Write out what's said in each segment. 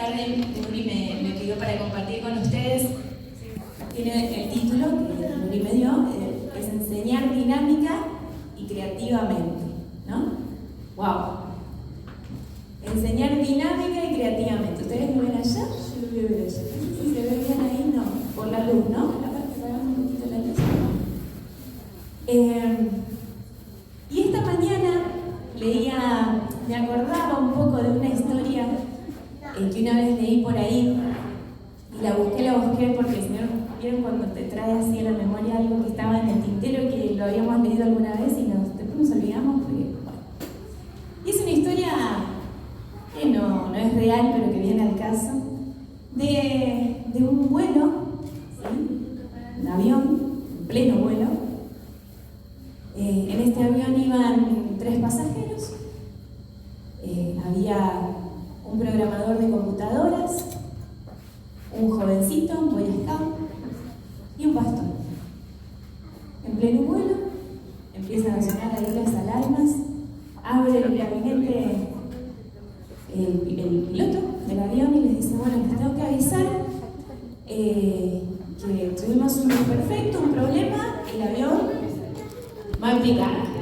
tarde Nuri me pidió para compartir con ustedes. Tiene el título que Nuri me dio, es Enseñar dinámica y creativamente, ¿no? ¡Wow! Enseñar dinámica y creativamente. ¿Ustedes lo ven allá? Yo lo veo allá. No sé si se ve bien ahí, no. Por la luz, ¿no? Apagamos un poquito la luz. Y esta mañana leía, me acordaba un poco de una historia que una vez leí por ahí y la busqué porque el Señor, ¿vieron cuando te trae así a la memoria algo que estaba en el tintero que lo habíamos leído alguna vez y después nos olvidamos? Porque, bueno. Y es una historia que no es real, pero que viene al caso, de un vuelo, ¿sí? Un avión, en pleno vuelo. En este avión iban 3 pasajeros, había un programador de computadoras, un jovencito, un boy scout y un pastor. En pleno vuelo, empiezan a sonar ahí las alarmas, abre el gabinete el piloto del avión y les dice: bueno, les tengo que avisar que tuvimos un desperfecto, un problema, el avión va a picar.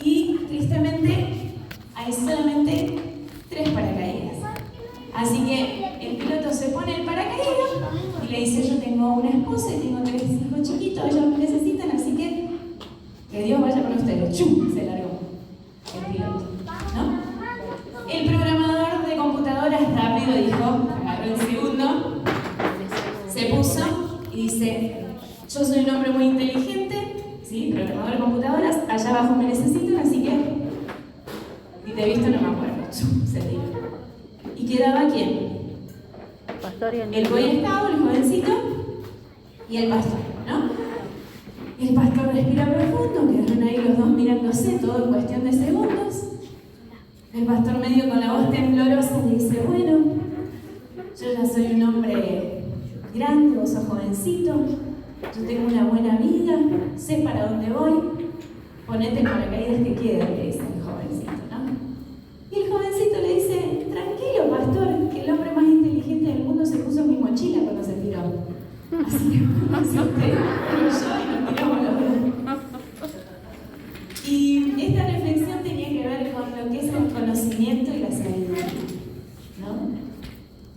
Y tristemente hay solamente 3 paracaídas. Así que el piloto se pone el paracaídas y le dice: yo tengo una esposa y tengo 3 hijos chiquitos, ellos me necesitan, así que Dios vaya con ustedes. ¡Chum! Se largó el piloto, ¿no? El programador de computadoras rápido dijo, agarró el segundo, se puso y dice: yo soy un hombre muy inteligente, ¿sí? Programador de computadoras, allá abajo me necesitan, así que ni te he visto, no me acuerdo. Se tiró. ¿Y quedaba quién? El boy scout, el jovencito y el pastor, ¿no? El pastor respira profundo, quedaron ahí los dos mirándose, todo en cuestión de segundos. El pastor, medio con la voz temblorosa, le dice: bueno, yo ya soy un hombre grande, vos sos jovencito, yo tengo una buena vida, sé para dónde voy, ponete el paracaídas que quede, le dice el jovencito, ¿no? Y el jovencito le dice: tranquilo, pastor, que el hombre más inteligente del mundo se puso en mi mochila cuando se tiró. Así que póngase usted, pero yo, y nos tiramos los dos. Y esta reflexión tenía que ver con lo que es el conocimiento y la sabiduría, ¿no?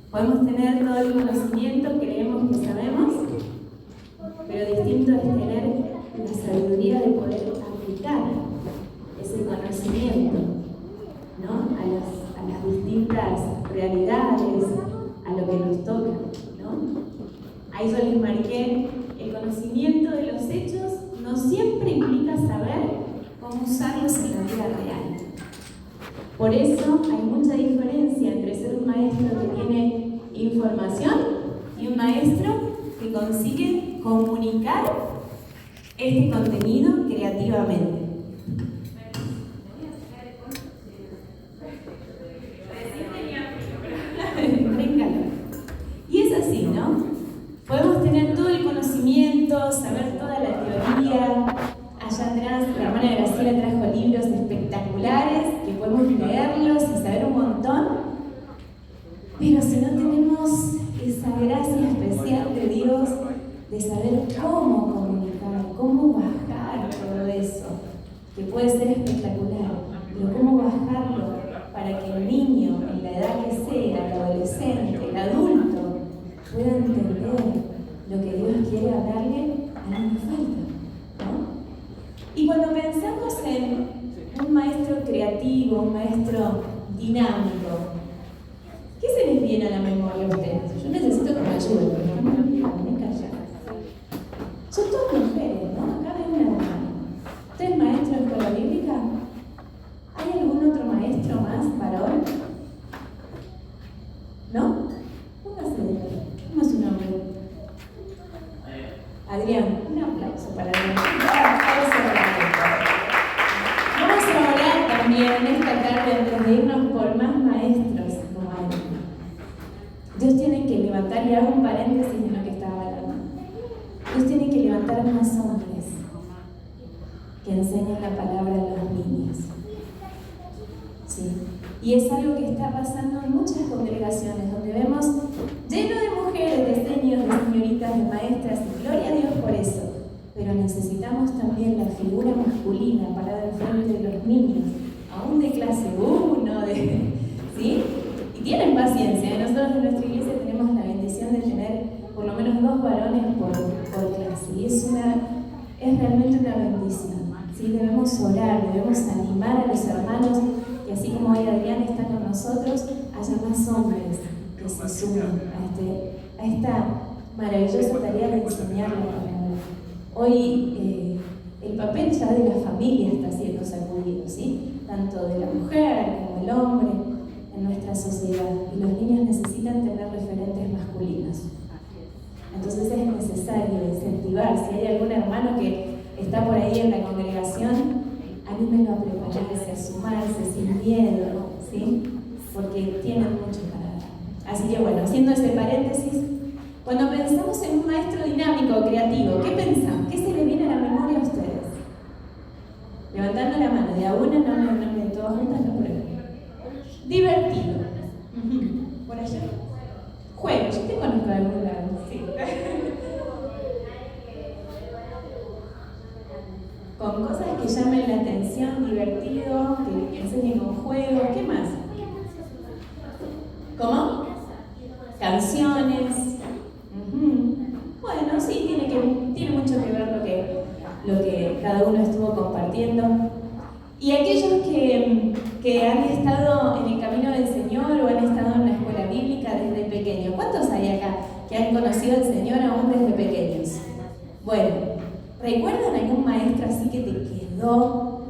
Podemos tener todo el conocimiento, creemos que sabemos, pero distinto es tener la sabiduría de poder aplicar ese conocimiento, ¿no? a las distintas realidades, a lo que nos toca, ¿no? Ahí yo les marqué: el conocimiento de los hechos no siempre implica saber cómo usarlos en la vida real. Por eso hay mucha diferencia entre ser un maestro que tiene información y un maestro que consigue comunicar este contenido creativamente. Y es así, ¿no? Podemos tener todo el conocimiento, saber toda la teoría. Allá atrás, la hermana Graciela trajo libros espectaculares que podemos leerlos y saber un montón. Pero si no tenemos esa gracia especial de Dios de saber cómo comunicar, cómo bajar todo eso, que puede ser espectacular, pero cómo bajarlo para que el niño, en la edad que sea, el adolescente, el adulto, pueda entender lo que Dios quiere hablarle, a mí me falta, ¿no? Y cuando pensamos en un maestro creativo, un maestro dinámico, ¿qué se les viene a la memoria a ustedes? Yo necesito que me ayuden, porque no me callan. Son todas mujeres, ¿no? Acá hay una mujer. ¿Usted es maestro de escuela bíblica? ¿Hay algún otro maestro más varón? ¿No? Póngase de pie. ¿Cómo es su nombre? Adrián. Un aplauso para Adrián. Vamos a orar también en esta tarde antes de irnos por más maestros como Adrián. Dios tiene que levantar, y hago un paréntesis en lo que estaba hablando. Dios tiene que levantar más hombres que enseñen la palabra a los niños. ¿Sí? Y es algo que está pasando en muchas congregaciones, donde nosotros en nuestra iglesia tenemos la bendición de tener por lo menos 2 varones por clase, y es realmente una bendición, ¿sí? Debemos orar, debemos animar a los hermanos, y así como hoy Adrián está con nosotros, haya más hombres que se sumen a esta maravillosa tarea de enseñar la palabra. Hoy el papel ya de la familia está siendo sacudido, ¿sí? Tanto de la mujer como el hombre en nuestra sociedad, y los niños necesitan tener referentes masculinos. Entonces es necesario incentivar. Si hay algún hermano que está por ahí en la congregación, anímenlo a prepararse, a sumarse sin miedo, ¿sí? Porque tienen mucho para dar. Así que bueno, haciendo ese paréntesis, cuando pensamos en un maestro dinámico, creativo, ¿qué pensamos? ¿Qué se le viene a la memoria a ustedes? Levantando la mano, de a una, no me todos juntas, no prueben. Divertido. ¿Por allá? Juego, yo te conozco de algún lado. Sí. Con cosas que llamen la atención, divertido, que enseñen con juegos, ¿qué más? ¿Cómo? Canciones. Bueno, sí, tiene mucho que ver lo que cada uno estuvo compartiendo. Y aquellos que han estado en el camino del Señor o han estado en la escuela bíblica desde pequeños. ¿Cuántos hay acá que han conocido al Señor aún desde pequeños? Bueno, ¿recuerdan algún maestro así que te quedó?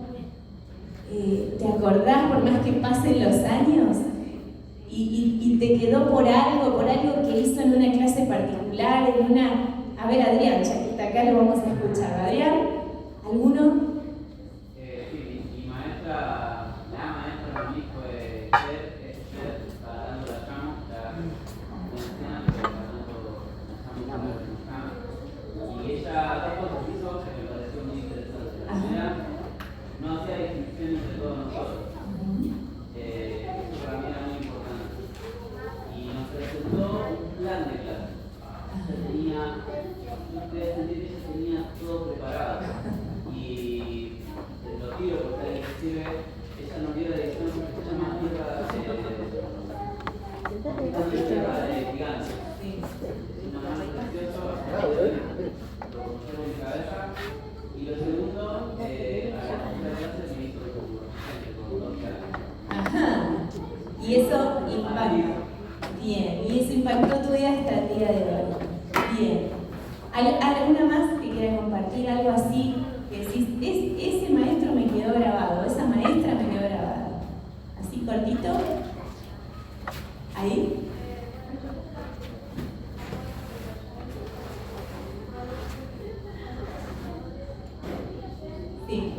¿Te acordás por más que pasen los años? Y te quedó por algo que hizo en una clase particular, A ver, Adrián, ya que está acá lo vamos a escuchar. Adrián, ¿alguno? Sí, mi maestra, la maestra para mí fue Esther, está dando la llama, la anciana, pero está dando la llama. Y ella, 2 cosas hizo que me pareció muy interesante. La primera, no hacía distinciones entre todos nosotros. Eso para mí era muy importante. Y nos presentó un plan de clase. Ustedes sentir que ella tenía todo preparado. Y lo tiro porque inclusive ella no dio la dirección porque se llama tierra de gigantes. Es una mano preciosa, lo conservo en mi cabeza. Y lo segundo, a la clase me hizo con 12 años. Ajá. Y eso impactó. Bien, y eso impactó tu vida hasta el día de hoy. Bien. ¿Alguna más que quiera compartir? Algo así que decís, ese maestro me quedó grabado, esa maestra me quedó grabada. Así cortito. Ahí. Sí.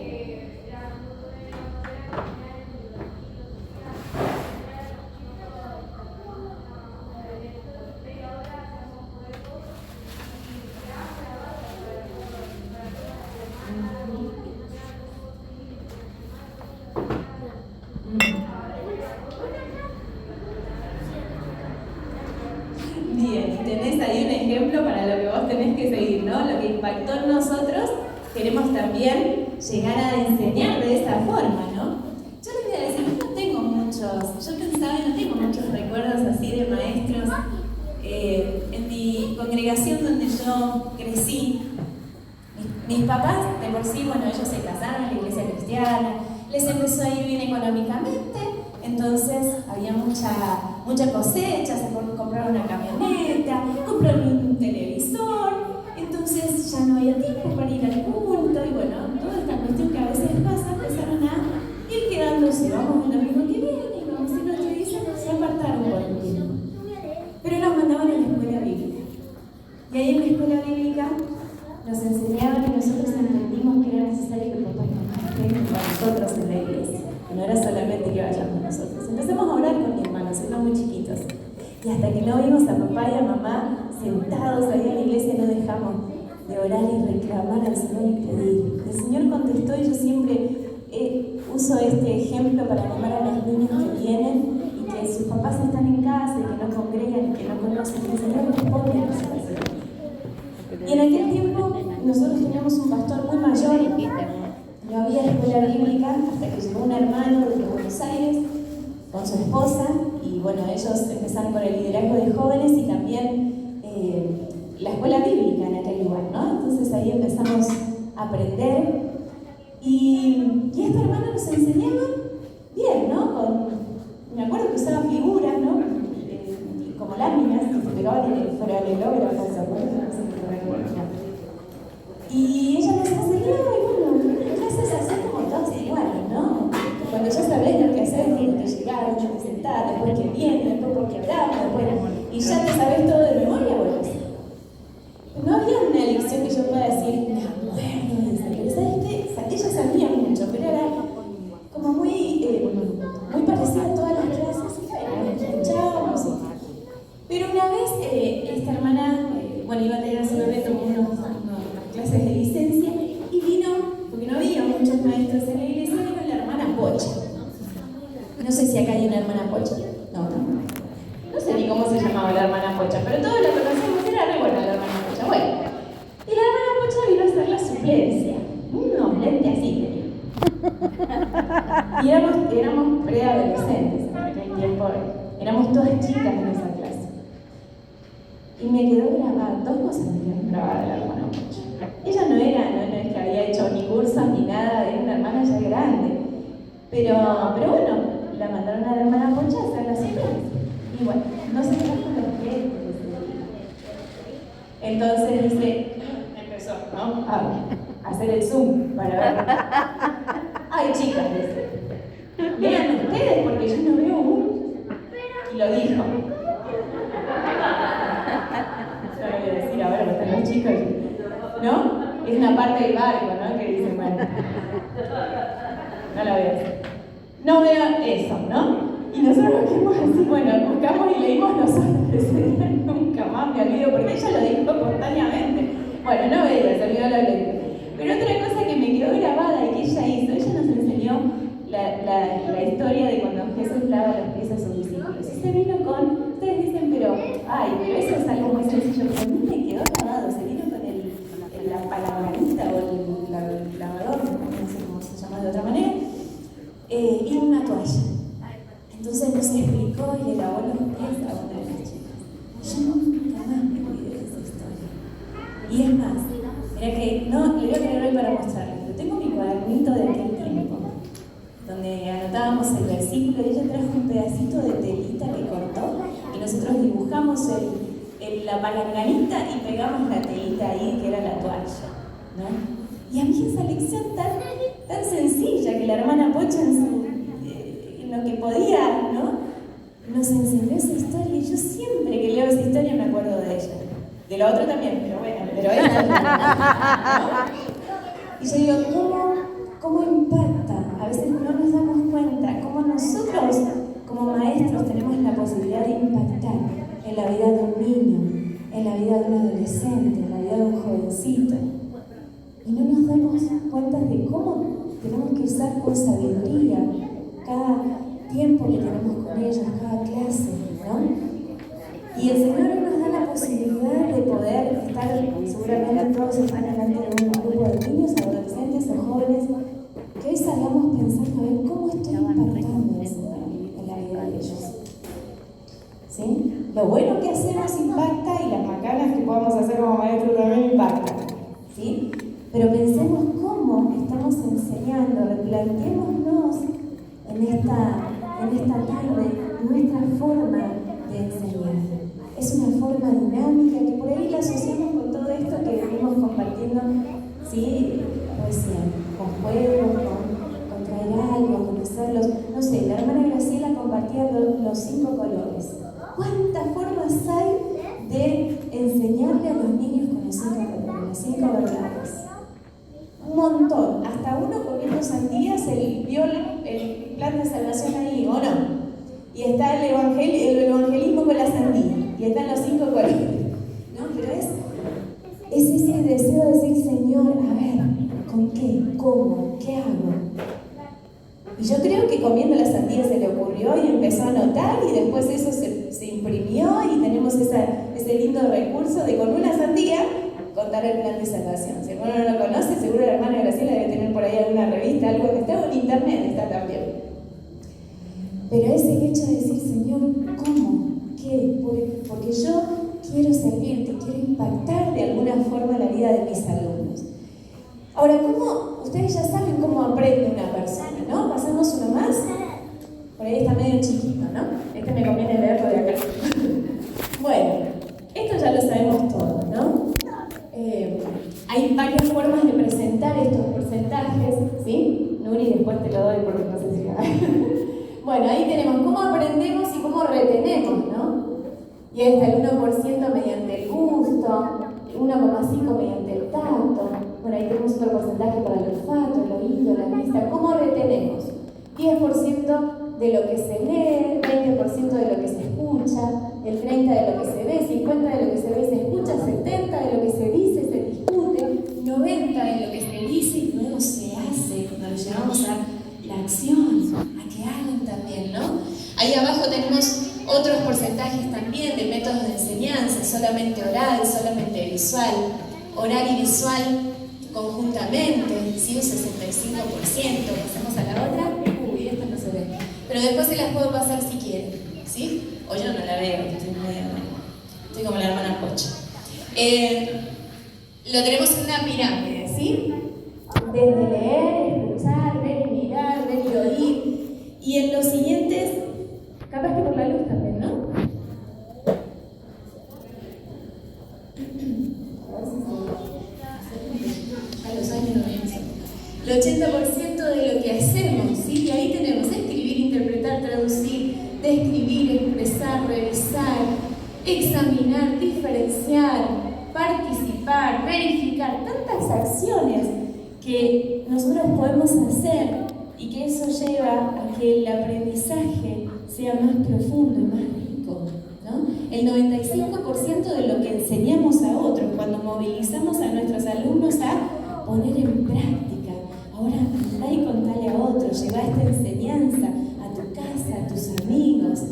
Bien, y tenés ahí un ejemplo para lo que vos tenés que seguir, ¿no? Lo que impactó en nosotros, queremos también llegar a enseñar de esa forma, ¿no? Yo les voy a decir, no tengo muchos, yo pensaba que no tengo muchos recuerdos así de maestros. En mi congregación donde yo crecí, mis papás, de por sí, bueno, ellos se casaron en la iglesia cristiana, les empezó a ir bien económicamente, entonces había mucha cosecha, se compraron una camioneta, compraron un televisor, entonces ya no había tiempo para ir al culto, y bueno, toda esta cuestión que a veces pasa, empezaron a ir quedándose, vamos el domingo que viene, y vamos a ir otro día, se apartaron por un tiempo. Pero nos mandaban a la escuela bíblica, y ahí en la escuela bíblica nos enseñaban y nosotros entendimos que era necesario que papá y mamá estén con nosotros en la iglesia, que no era solamente que vayamos nosotros. Empezamos a orar con mi hermano, siendo muy chiquitos, y hasta que no vimos a papá y a mamá sentados ahí en la iglesia no dejamos de orar y reclamar al Señor y pedir. El Señor contestó, y yo siempre uso este ejemplo para animar a los niños que vienen y que sus papás están en casa y que no congregan y que no conocen. El Señor responde a las oraciones. Y en aquel tiempo nosotros teníamos un pastor muy mayor, no había escuela bíblica hasta que llegó un hermano desde Buenos Aires con su esposa, y bueno, ellos empezaron con el liderazgo de jóvenes y también la escuela bíblica en aquel lugar, ¿no? Entonces ahí empezamos a aprender y esta hermana nos enseñaba bien, ¿no? Me acuerdo que usaba figuras, ¿no? Como láminas que se pegaban en el paralelógrafo, ¿se acuerdan? Y ella nos enseñaba y bueno, clases a hacer como todas iguales, ¿no? Cuando ya sabés lo que hacer, tienes que llegar, mucho que sentar, después que viene, después porque hablamos, después, y ya te sabés todo de memoria, bueno, sí. No había una lección que yo pueda decir, me acuerdo de esa, pero ¿sabes qué? Ella sabía mucho, pero era como muy parecida a todas las clases, y bueno, escuchábamos. Pero una vez, esta hermana, bueno, iba a tener su bebé, tomó unas clases de licencia, y vino, porque no había muchos maestros en la iglesia, vino la hermana Pocha. No sé si acá hay una hermana Pocha. No sé ni cómo se llamaba la hermana Pocha, pero todos la conocemos, era re buena la hermana Pocha. Bueno, y la hermana Pocha vino a hacer la suplencia. Unos lentes así tenía. Y éramos preadolescentes en aquel tiempo. Éramos todas chicas en esa clase. Y me quedó grabada, dos cosas me quedaron grabadas de la hermana Pocha. Ella no es que había hecho ni cursos ni nada, era una hermana ya grande. Pero bueno, la mandaron a la hermana Pocha a hacer la suplencia. Y bueno, no se trajo los lentes. Entonces dice, empezó, ¿no? A hacer el zoom para ver. Ay, chicas, dice, vean ustedes porque yo no veo uno. Y lo dijo. Yo no voy a decir ahora que están los chicos, ¿no? Es una parte del barco, ¿no? Que dicen, bueno, no la veo. No veo eso, ¿no? Y nosotros nos quedamos así, bueno, buscamos y leímos nosotros, nunca más me olvido, porque ella lo dijo espontáneamente. Bueno, no veía, se olvidó la letra. Pero otra cosa que me quedó grabada y que ella hizo, ella nos enseñó la historia de cuando Jesús lava los pies a sus discípulos. Y se vino con, ustedes dicen, pero eso es algo muy sencillo, pero a mí me quedó grabado, se vino con la palanganita o el lavador, no sé cómo se llama de otra manera, y una toalla. Entonces nos explicó y le lavó los pies a una de las chicas. Yo nunca más me olvidé de esa historia. Y es más, era que, no, le voy a poner hoy para mostrarles, pero tengo mi cuadernito de aquel tiempo, donde anotábamos el versículo y ella trajo un pedacito de telita que cortó y nosotros dibujamos la palanganita y pegamos la telita ahí, que era la toalla, ¿no? Y a mí esa lección tan sencilla que la hermana Pocha en lo que podía, ¿no? Nos enseñó esa historia y yo siempre que leo esa historia me acuerdo de ella. De lo otro también, pero bueno, pero esta ¿no? Y yo digo, ¿cómo impacta? A veces no nos damos cuenta cómo nosotros, como maestros, tenemos la posibilidad de impactar en la vida de un niño, en la vida de un adolescente, en la vida de un jovencito. Y no nos damos cuenta de cómo tenemos que usar con sabiduría cada tiempo que tenemos con ellos, cada clase, ¿no? Y el Señor nos da la posibilidad de poder estar, seguramente todos están delante de un grupo de niños, adolescentes o jóvenes, que hoy salgamos pensando, a ver, ¿cómo estoy impactando eso en la vida de ellos? ¿Sí? Lo bueno que hacemos impacta y las macanas que podamos hacer como maestros también impactan, ¿sí? Pero pensemos cómo estamos enseñando, replanteémonos en esta tarde nuestra forma de enseñar. Es una forma dinámica que por ahí la asociamos con todo esto que venimos compartiendo, ¿sí? Poesía, con juegos, con traer algo, con hacerlos. No sé, la hermana Graciela compartía los 5 colores. ¿Cuántas formas hay de enseñarle a los niños con los 5 colores, las 5 verdades? Un montón, hasta uno comiendo sandías, vio el plan de salvación ahí, ¿o no? Y está el evangelismo con la sandía, y están los 5 colores, ¿no? Pero es ese deseo de decir, Señor, a ver, ¿con qué? ¿Cómo? ¿Qué hago? Y yo creo que comiendo la sandía se le ocurrió y empezó a anotar, y después eso se imprimió, y tenemos ese lindo recurso de con una sandía contar el plan de salvación. Si alguno no lo conoce, seguro la hermana Graciela debe tener por ahí alguna revista, algo que está, o en internet está también. Pero es el hecho de decir, Señor, mis alumnos. Ahora, ustedes ya saben cómo aprende una persona, ¿no? ¿Pasamos uno más? Por ahí está medio chiquito, ¿no? Este me conviene leerlo de acá. Bueno, esto ya lo sabemos todos, ¿no? Hay varias formas de presentar estos porcentajes, ¿sí? Nuri, después te lo doy porque no sé si... Bueno, ahí tenemos cómo aprendemos y cómo retenemos, ¿no? Y ahí está el 1% mediante el gusto, el 1,5% mediante el tacto. Bueno, ahí tenemos otro porcentaje para el olfato, el oído, la vista. ¿Cómo retenemos? 10% de lo que se lee, 20% de lo que se escucha, el 30% de lo que se ve, 50% de lo que se ve se escucha, 70% de lo que se dice se discute, 90% de lo que se dice y luego se hace, cuando lo llevamos a la acción, a que hagan también, ¿no? Ahí abajo tenemos otros porcentajes también de métodos de enseñanza, solamente oral, solamente visual, oral y visual conjuntamente, ¿sí? Un 65%. Pasamos a la otra. Uy, esta no se ve. Pero después se las puedo pasar si quieren, ¿sí? O yo no la veo, estoy como la hermana Pocho. Lo tenemos en una pirámide, ¿sí? Desde leer, escuchar, ver y mirar, ver y oír. Y en los siguientes, capaz que por la luz también, ¿no? A los años no pienso. El 80% de lo que hacemos, ¿sí? Y ahí tenemos escribir, interpretar, traducir, describir, expresar, revisar, examinar, diferenciar, participar, verificar, tantas acciones que nosotros podemos hacer y que eso lleva a que el aprendizaje sea más profundo y más rico, ¿no? El 95% de lo que enseñamos a otros, cuando movilizamos a nuestros alumnos a poner en práctica, ahora andá y contale a otros, lleva esta enseñanza a tu casa, a tus amigos,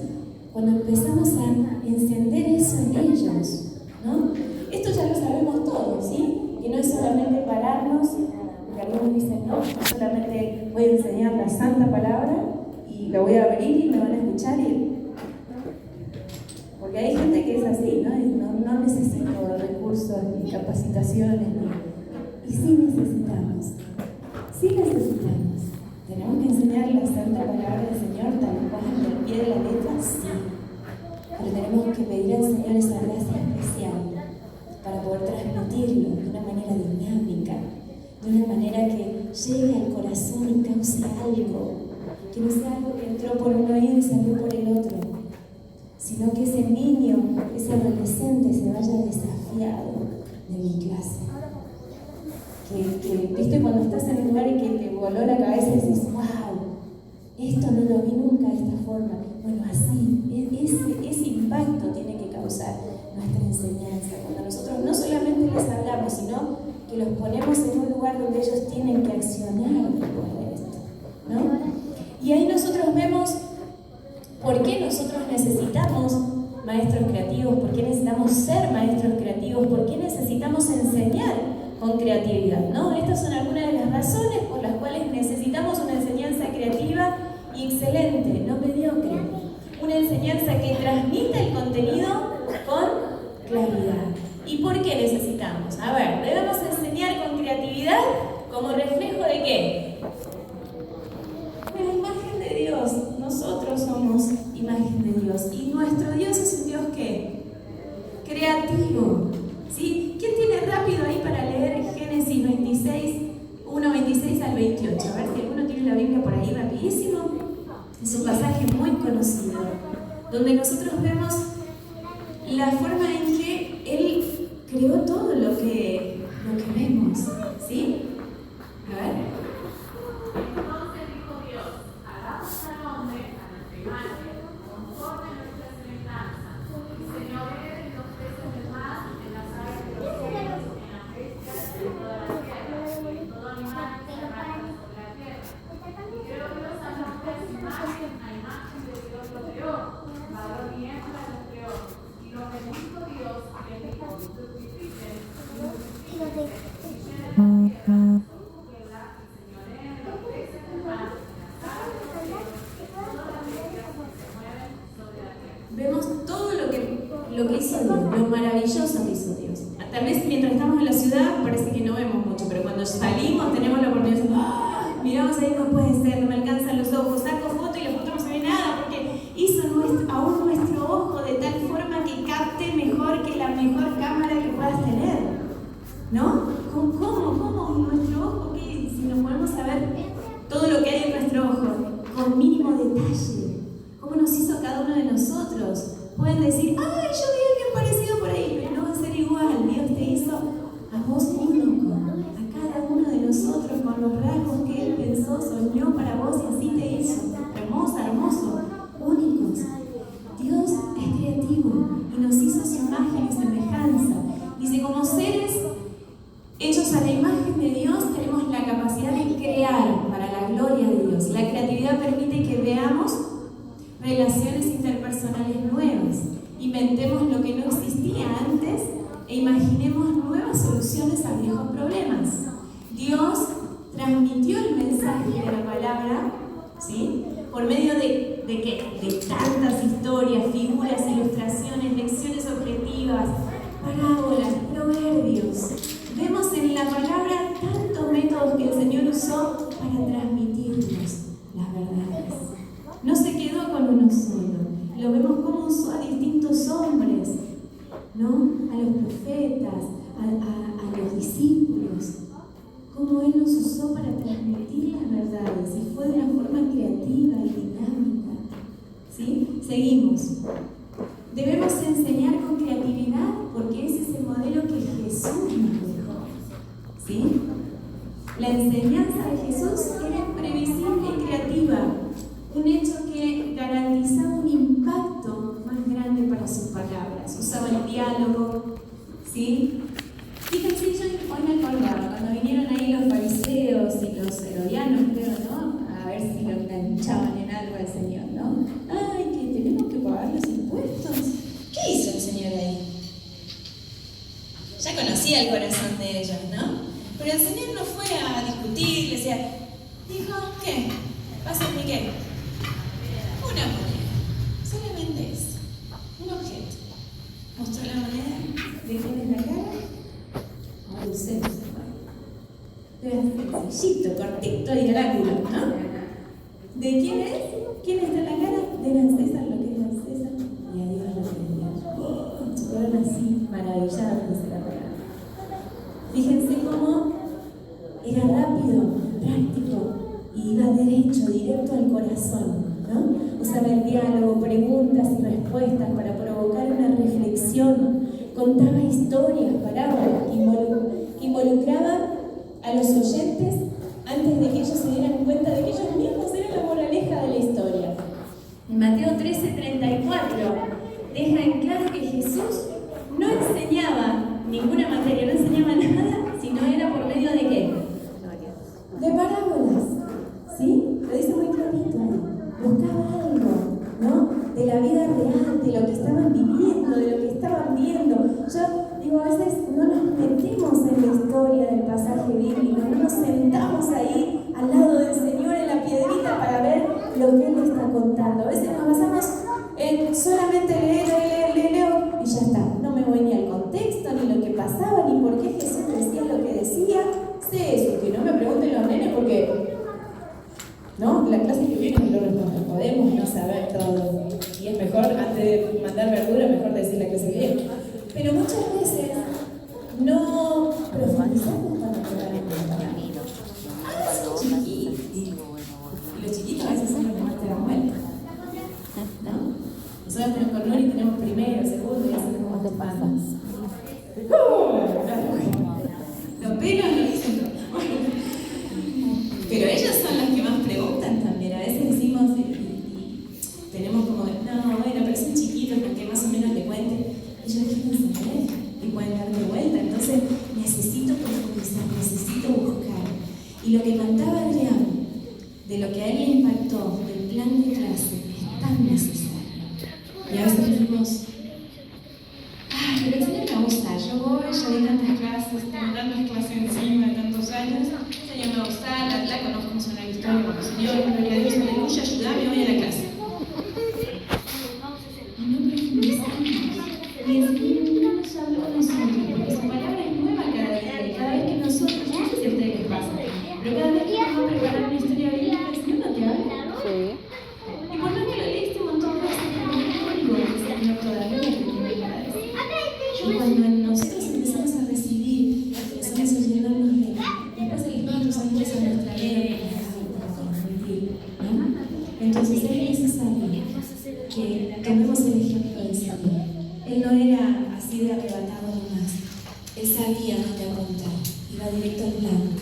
cuando empezamos a encender eso en ellos, ¿no? Esto ya lo sabemos todos, ¿sí? Que no es solamente pararnos, porque algunos dicen, no, solamente voy a enseñar la santa palabra y lo voy a abrir y me van a escuchar porque hay gente que es así, ¿no? No necesito recursos ni capacitaciones, y sí necesitamos. Tenemos que enseñar la santa palabra del Señor tal cual, al pie de la letra, sí. Pero tenemos que pedir al Señor esa gracia especial para poder transmitirlo de una manera dinámica, de una manera que llegue al corazón y cause algo, que no sea algo que entró por un oído y salió por el otro, sino que ese niño, ese adolescente se vaya desafiado de mi clase. Que viste cuando estás en un lugar y que te voló la cabeza y dices, wow, esto no lo vi nunca de esta forma. Bueno, así, ese impacto tiene que causar nuestra enseñanza. Cuando nosotros no solamente les hablamos, sino que los ponemos en un lugar donde ellos tienen que accionar después de esto, ¿no? Y ahí nosotros vemos por qué nosotros necesitamos maestros creativos, por qué necesitamos ser maestros creativos, por qué necesitamos enseñar con creatividad, ¿no? Estas son algunas de las razones por las cuales necesitamos una enseñanza creativa y excelente, no mediocre. Una enseñanza que transmita el contenido con claridad. ¿Y por qué necesitamos? A ver, debemos enseñar con creatividad como reflejo de ¿qué? De la imagen de Dios. Nosotros somos imagen de Dios. Y nuestro Dios es un Dios ¿qué? Creativo. ¿Sí? ¿Quién tiene rápido ahí para leer Génesis 26, 1:26 al 28? A ver si alguno tiene la Biblia por ahí rapidísimo. Es un pasaje muy conocido, donde nosotros vemos la forma en que Él creó todo lo que vemos. ¿Sí? A ver. Entonces dijo Dios, hagamos al hombre a nuestra imagen, conforme a nuestra semejanza, y señoree de los peces del mar, en las aves de los cielos, en las bestias de toda la tierra, y en todo animal que se arrastra sobre la tierra. Y creó Dios al hombre a su imagen, a imagen de Dios lo creó, varón y hembra lo creó. Y lo bendijo Dios, y le dijo, fructifiquen, y multiplíquense, y llenen la tierra. Vemos todo lo que hizo Dios, lo maravilloso que hizo Dios. Tal vez mientras estamos en la ciudad parece que no vemos mucho, pero cuando salimos tenemos la oportunidad de decir, ¡ah! Miramos ahí, no puede ser, no me alcanzan los ojos, saco foto y la foto no se ve nada, porque hizo aún nuestro ojo de tal forma que capte mejor que la mejor cámara que puedas tener, ¿no? ¿Cómo nuestro ojo, qué? Si nos podemos saber todo lo que hay en nuestro ojo, con mínimo detalle, cómo nos hizo cada uno de nosotros. Pueden decir, ¡ay, yo vi a alguien parecido por ahí! Pero no va a ser igual. Dios te hizo a vos único, a cada uno de nosotros, con los rasgos que Él pensó, soñó para vos y así te hizo. Hermoso, únicos. Dios es creativo y nos hizo a su imagen y semejanza. Dice, como seres hechos a la imagen de Dios, tenemos la capacidad de crear para la gloria de Dios. La creatividad permite que veamos relaciones interpersonales nuevas, inventemos lo que no existía antes e imaginemos nuevas soluciones a viejos problemas. Dios transmitió el mensaje de la palabra, ¿sí? Por medio de ¿qué? De tantas historias, figuras, ilustraciones, lecciones objetivas, parábolas, proverbios. Vemos en la palabra tantos métodos que el Señor usó para transmitirnos las verdades. No se quedó con uno solo. Lo vemos como usó a distintos hombres, ¿no? A los profetas, a los discípulos. Cómo Él nos usó para transmitir las verdades. Y fue de una forma creativa y dinámica. ¿Sí? Seguimos. Debemos enseñar con creatividad porque ese es el modelo que Jesús nos dejó. ¿Sí? La enseñanza de Jesús era previsible y creativa. Un hecho que garantizaba un impacto más grande para sus palabras. Usaba el diálogo, ¿sí? Fíjense, yo hoy me acordaba, cuando vinieron ahí los fariseos y los herodianos, creo, ¿no? A ver si lo enganchaban en algo al Señor, ¿no? ¡Ay, que tenemos que pagar los impuestos! ¿Qué hizo el Señor ahí? Ya conocía el corazón de ellos, ¿no? Pero el Señor no fue a discutir, le decía, dijo, ¿qué? ¿Pásenme qué? Una moneda, solamente eso, un objeto. Mostró la moneda, de quién es la cara, ahora usemos el cuadro. Era sencillito, cortito y oráculo, ¿no? ¿De quién es? ¿Quién está en la cara? Debe a César lo que es a César y a Dios lo que es Dios. Se quedaron así, maravillados de la palabra. Fíjense cómo era rápido, práctico y iba derecho, directo al corazón, ¿no? Usaba el diálogo, preguntas y respuestas para provocar una reflexión. Contaba historias, parábolas que involucraba a los oyentes antes de que ellos se dieran cuenta de que ellos mismos eran la moraleja de la historia. En Mateo 13:34 deja en claro que Jesús no enseñaba ninguna materia, no enseñaba nada, sino era por medio de ¿qué? De parábolas, ¿sí? Lo dice muy clarito ahí. Buscaba algo, ¿no? De la vida real, de lo que estaban viviendo, de lo que estaban viendo. Yo digo, a veces no nos metemos en la historia del pasaje bíblico, no nos sentamos ahí al lado del Señor en la piedrita para ver lo que Él está contando. A veces nos basamos en solamente leer y ya está. No me voy ni al contexto, ni lo que pasaba, ni por qué Jesús decía lo que decía. Sé eso, que no me pregunten los nenes porque... ¿no? La clase que viene lo respondo. Podemos no saber todo. Y es mejor, antes de mandar verdura, mejor decir la clase que viene. Pero muchas veces no profundizamos para llegar a entender. Son chiquitos. Y los chiquitos a veces son los que más te dan vuelta. ¿No? Nosotros con Nori tenemos primero, segundo y así como te pasas. Los pelos lo dicen todo. Pero ellos son los que más preguntan también. A veces decimos y tenemos como, no, bueno, pero son chiquitos porque más o menos le cuenten. Ellos quieren saber y pueden dar de vuelta. Entonces necesito profundizar, necesito buscar. Y lo que contaba Adrián, de lo que a él le impactó, del plan de clase, es tan necesario. Y a veces decimos, ay, pero el Señor me gusta, yo voy, yo di tantas clases, tengo tantas clases encima de tantos años, el Señor me gusta, la conozco como una historia con el Señor, gloria a Dios, aleluya, ayúdame, voy a la clase. Y no profundizamos, y el Señor no nos habló a nosotros, porque su palabra no era así de arrebatado nomás. Él sabía dónde apuntar, iba directo al blanco.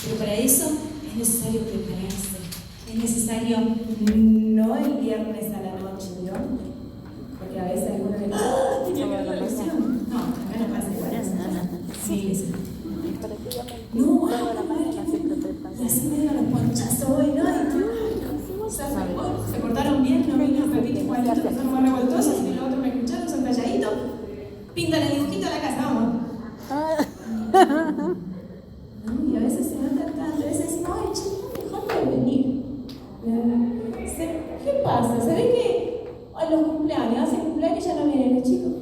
Pero para eso es necesario prepararse. Es necesario no el viernes a la noche, ¿no? Porque a veces algunos dicen, ¡ah! Tenía que ver la lección. No, acá no pasa igual. Sí, sí. No, y así me dieron los ponchazos hoy, ¿no? Y tú, se cortaron bien, no vino Pepito y Juanito, que son más revoltosos, y los otros me escucharon, son calladitos. Pintan el dibujito a la casa, vamos. ¿No? Y a veces se nota tanto, a veces decimos, ay, chico, mejor de venir. ¿Qué pasa? Se ve que a los cumpleaños, hacen cumpleaños y ya no vienen los chicos.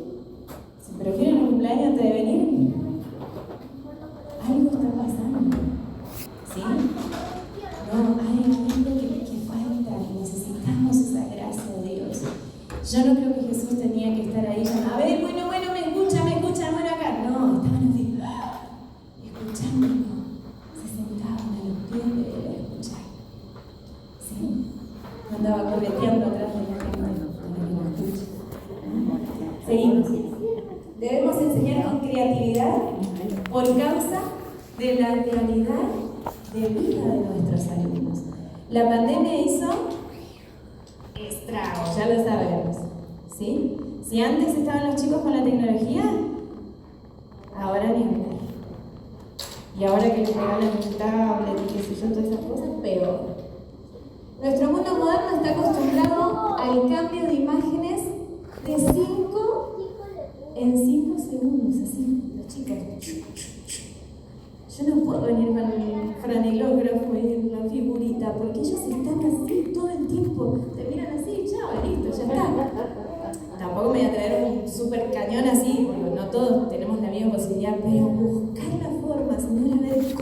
Si prefieren un cumpleaños antes de venir, algo está pasando. ¿Sí? No, hay algo que falta, que necesitamos esa gracia de Dios. Yo no creo que Jesús tenía que estar ahí ya. A ver, bueno, me escuchan, bueno acá. No, estaban así, escuchando. Se sentaban a los pies de él a escuchar. ¿Sí? Andaba correteando atrás de la cámara para que lo escuche. Seguimos. Debemos enseñar con creatividad por causa de la realidad de vida de nuestros alumnos. La pandemia hizo estragos, ya lo sabemos, ¿sí? Si antes estaban los chicos con la tecnología, ahora ni hablar. Y ahora que les regalan un tablet y qué sé yo, todas esas cosas, peor. Nuestro mundo moderno está acostumbrado al cambio de imágenes de 5 en 5 segundos, así, los chicos. Yo no puedo venir con el franelógrafo y la figurita, porque ellos están así todo el tiempo. Te miran así, chao, listo, ya está. Tampoco me voy a traer un super cañón así, porque no todos tenemos la misma posibilidad, pero buscar la forma, señora, a ver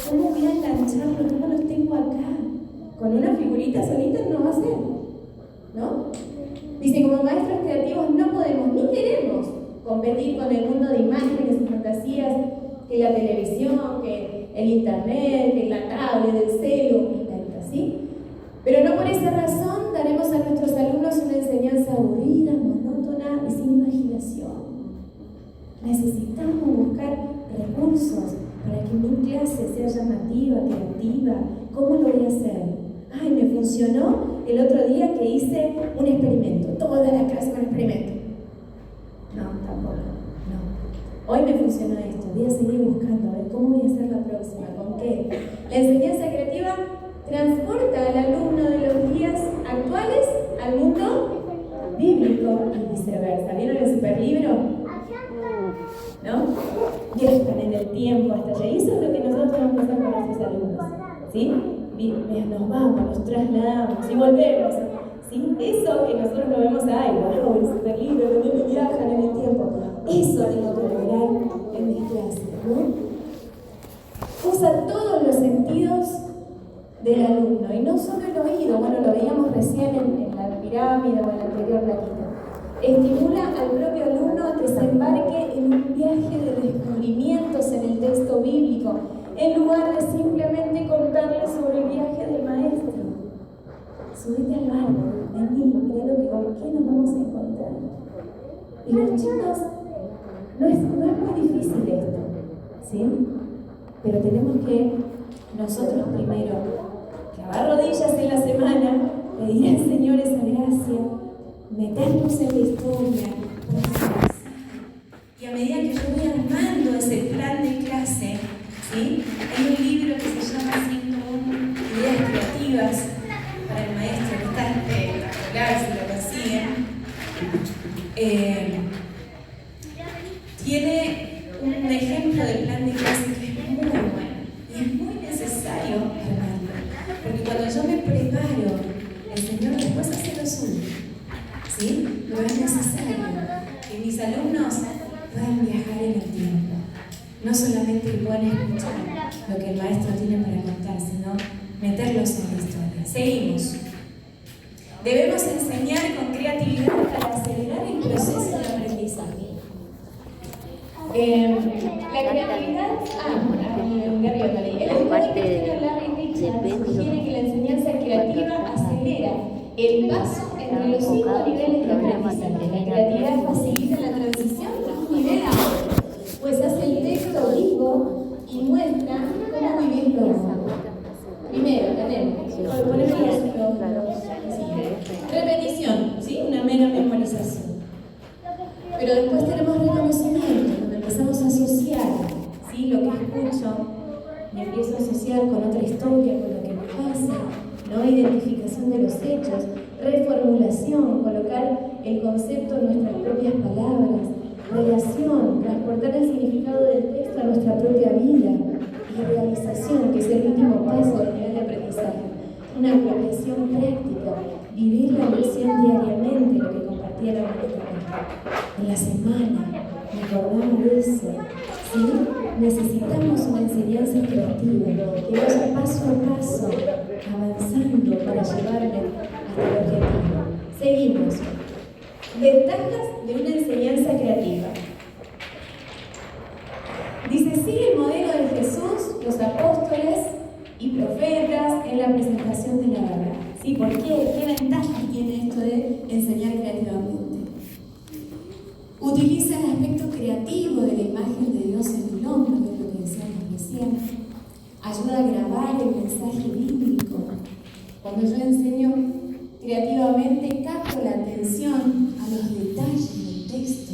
cómo voy a engancharlo, cómo los tengo acá. Con una figurita solita no va a ser, ¿no? Dice, como maestros creativos no podemos ni queremos competir con el mundo de imágenes y fantasías que la televisión, que el internet, que la tablet, el celu, ¿sí? Pero no por esa razón daremos a nuestros alumnos una enseñanza aburrida, monótona y sin imaginación. Necesitamos buscar recursos para que mi clase sea llamativa, creativa. ¿Cómo lo voy a hacer? Ay, me funcionó el otro día que hice un experimento. Toda la clase con experimento. No, tampoco. No. Hoy me funcionó esto. Voy a seguir buscando a ver cómo voy a hacer la próxima. ¿Con qué? La enseñanza creativa transporta al alumno de los días actuales al mundo bíblico y viceversa. ¿Vieron el superlibro? ¿No? Viajan en el tiempo hasta allá. Y eso es lo que nosotros tenemos que hacer con nuestros alumnos. ¿Sí? Nos vamos, nos trasladamos y volvemos. ¿Sí? Eso que nosotros lo vemos, ay, wow, el superlibro, donde viajan en el tiempo. Eso tengo que lograr en mis clases, ¿no? Usa todos los sentidos del alumno y no solo el oído. Bueno, lo veíamos recién en la pirámide o en la anterior plaquita. Estimula al propio alumno a que se embarque en un viaje de descubrimientos en el texto bíblico, en lugar de simplemente contarle sobre el viaje del maestro. Subite al barco, vení, mirá lo que con qué nos vamos a encontrar. Y los chicos, no es muy difícil esto, ¿sí? Pero tenemos que nosotros primero clavar rodillas en la semana, pedir al Señor esa gracia, meternos en la historia, y a medida que yo voy armando ese plan de clase, ¿sí? Hay un libro que se llama 101 ideas creativas para el maestro, que está espectacular si lo consiguen. Tiene un ejemplo de plan de clase que es muy bueno y es muy necesario armarlo, porque cuando yo me preparo, el Señor después hace lo suyo, ¿sí? Pero es necesario que mis alumnos puedan viajar en el tiempo. No solamente puedan escuchar lo que el maestro tiene para contar, sino meterlos en la historia. Seguimos. Debemos enseñar con creatividad para acelerar el proceso de aprendizaje. La creatividad... El educador cristiano Larry Richards sugiere que la enseñanza creativa acelera el paso entre los 5 niveles de aprendizaje. La creatividad facilita Pero después tenemos reconocimiento, cuando empezamos a asociar, ¿sí?, lo que escucho y empiezo a asociar con otra historia, con lo que me pasa, ¿no? Identificación de los hechos, reformulación, colocar el concepto en nuestras propias palabras, relación, transportar el significado del texto a nuestra propia vida, y realización, que es el último paso del nivel de aprendizaje, una apropiación práctica, vivir la lección diariamente, lo que compartía la maestra en la semana, recordamos eso, ¿sí? Necesitamos una enseñanza creativa que vaya paso a paso, avanzando para llevarme hasta el objetivo. Seguimos. Ventajas de una enseñanza creativa. Dice, sigue el modelo de Jesús, los apóstoles y profetas en la presentación de la verdad. ¿Sí? ¿Por qué? ¿Qué ventajas tiene esto de enseñar creativamente? Utiliza el aspecto creativo de la imagen de Dios en el hombre, que es lo que decíamos recién. Ayuda a grabar el mensaje bíblico. Cuando yo enseño creativamente, capto la atención a los detalles del texto.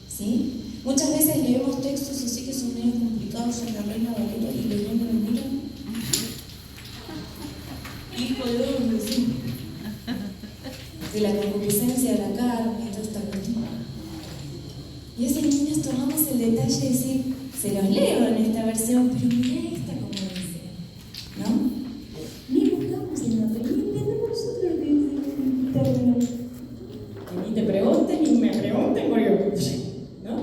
¿Sí? Muchas veces leemos textos así que son medio complicados en la Reina Valera y los niños lo miran. Hijo de hombre, sí. De la concupiscencia de la carne y toda esta cuestión. Y a veces niños tomamos el detalle de decir, se los leo en esta versión, pero mira esta como dice, ¿no? Ni buscamos el nombre, ni entendemos nosotros lo que dice el término. Que ni te pregunten, ni me pregunten, porque ¿no?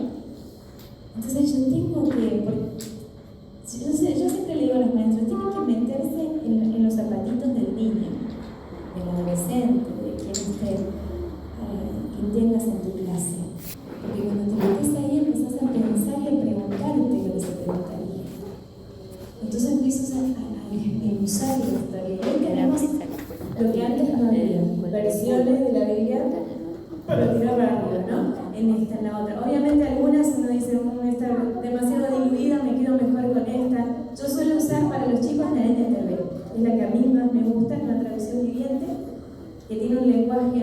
Entonces yo tengo que, yo siempre le digo a los maestros, tienen que meterse en los zapatitos del niño, del adolescente, de quien tengas en tu clase. Porque cuando te metes ahí empezás a pensar y a preguntarte lo que se preguntaría. Entonces empiezas a usar la historia. Y hoy tenemos lo que antes no había, versiones de la Biblia para tirar rápido, ¿no? En esta, en la otra. Obviamente algunas uno dice, está demasiado diluida, me quedo mejor con esta. Yo suelo usar para los chicos la NTV, es la que a mí más me gusta, es una traducción viviente, que tiene un lenguaje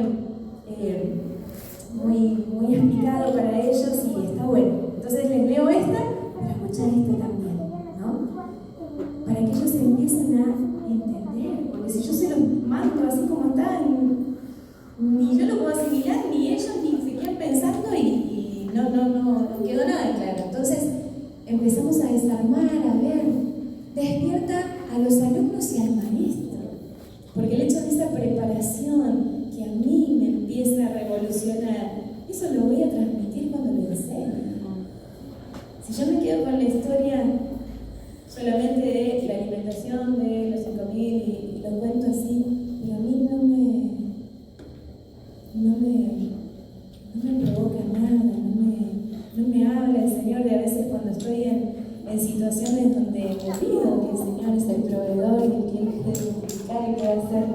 muy explicado para ellos y está bueno. Entonces les leo esta, pero escucha esta también, ¿no? Para que ellos empiecen a entender, porque si yo se los mando así como está, ni yo lo puedo asimilar, ni ellos ni se quedan pensando y no quedó nada claro. Entonces empezamos a desarmar, a ver, despierta a los alumnos y al maestro, porque el hecho de esa preparación que a mí me empieza a revolucionar, eso lo voy a transmitir cuando lo enseño. Si yo me quedo con la historia solamente de la alimentación de los 5.000 y lo cuento así, pero a mí no me provoca nada, no me habla el Señor. De a veces cuando estoy en situaciones donde me olvido que el Señor es el proveedor y que Él puede multiplicar y puede hacer,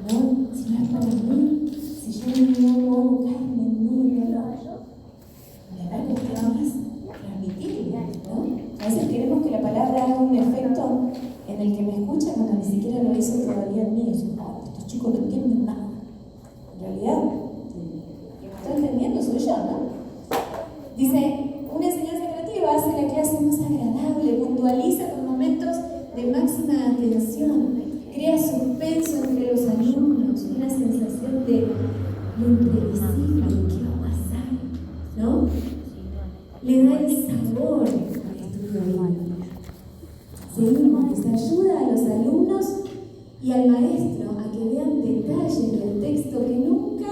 ¿no? Si no es para mí, si yo no hago carne en mí, la verdad que usted va más transmitirla, ¿no? A veces queremos que la palabra haga un efecto en el que me escucha cuando ni siquiera lo hizo todavía en mí. Y yo, estos chicos no entienden nada. En realidad, ¿está entendiendo? Soy yo, ¿no? Dice, una enseñanza creativa hace la clase más agradable, puntualiza con momentos de máxima atención, crea suspenso entre los alumnos, una sensación de lo imprevisible, ¿qué va a pasar? ¿No? Le da el sabor al estudio bíblico. Seguimos, ayuda a los alumnos y al maestro a que vean detalles del texto que nunca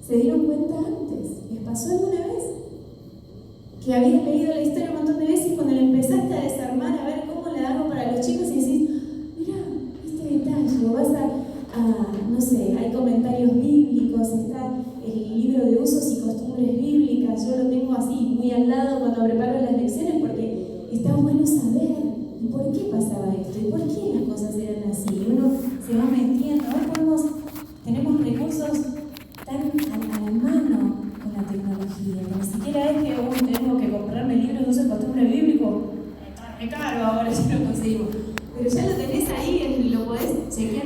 se dieron cuenta antes. ¿Les pasó alguna vez? Que habías leído la historia un montón de veces y cuando la empezaste a desarmar, a ver cómo la hago para los chicos y decís, mira, este detalle, o vas no sé, hay comentarios bíblicos, está el libro de usos y costumbres bíblicas, yo lo tengo así, muy al lado cuando preparo las lecciones porque está bueno saber, ¿y por qué pasaba esto? ¿Y por qué las cosas eran así? Y uno se va metiendo, hoy tenemos recursos tan a la mano con la tecnología, que ni siquiera es que tengo que comprarme libros de uso y costumbre bíblico, está re caro ahora si lo conseguimos, pero ya lo tenés ahí, lo podés chequear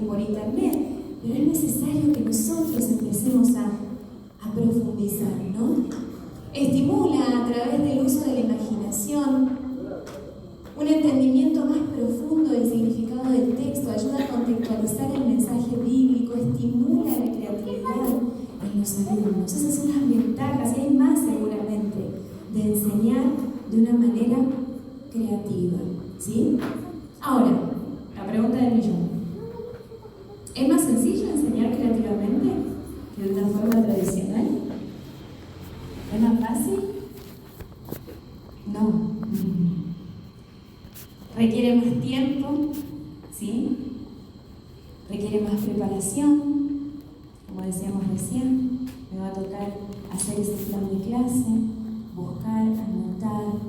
por internet, pero es necesario que nosotros empecemos a profundizar profundizar, ¿no? Estimula a través del uso de la imaginación un entendimiento más profundo del significado del texto, ayuda a contextualizar el mensaje bíblico, estimula la creatividad en los alumnos. Esas son las ventajas, y hay más seguramente, de enseñar de una manera creativa, ¿sí? Ahora, la pregunta del millón. ¿Es más sencillo enseñar creativamente que de una forma tradicional? ¿Es más fácil? No. Requiere más tiempo, ¿sí? Requiere más preparación, como decíamos recién. Me va a tocar hacer ese plan de clase, buscar, anotar,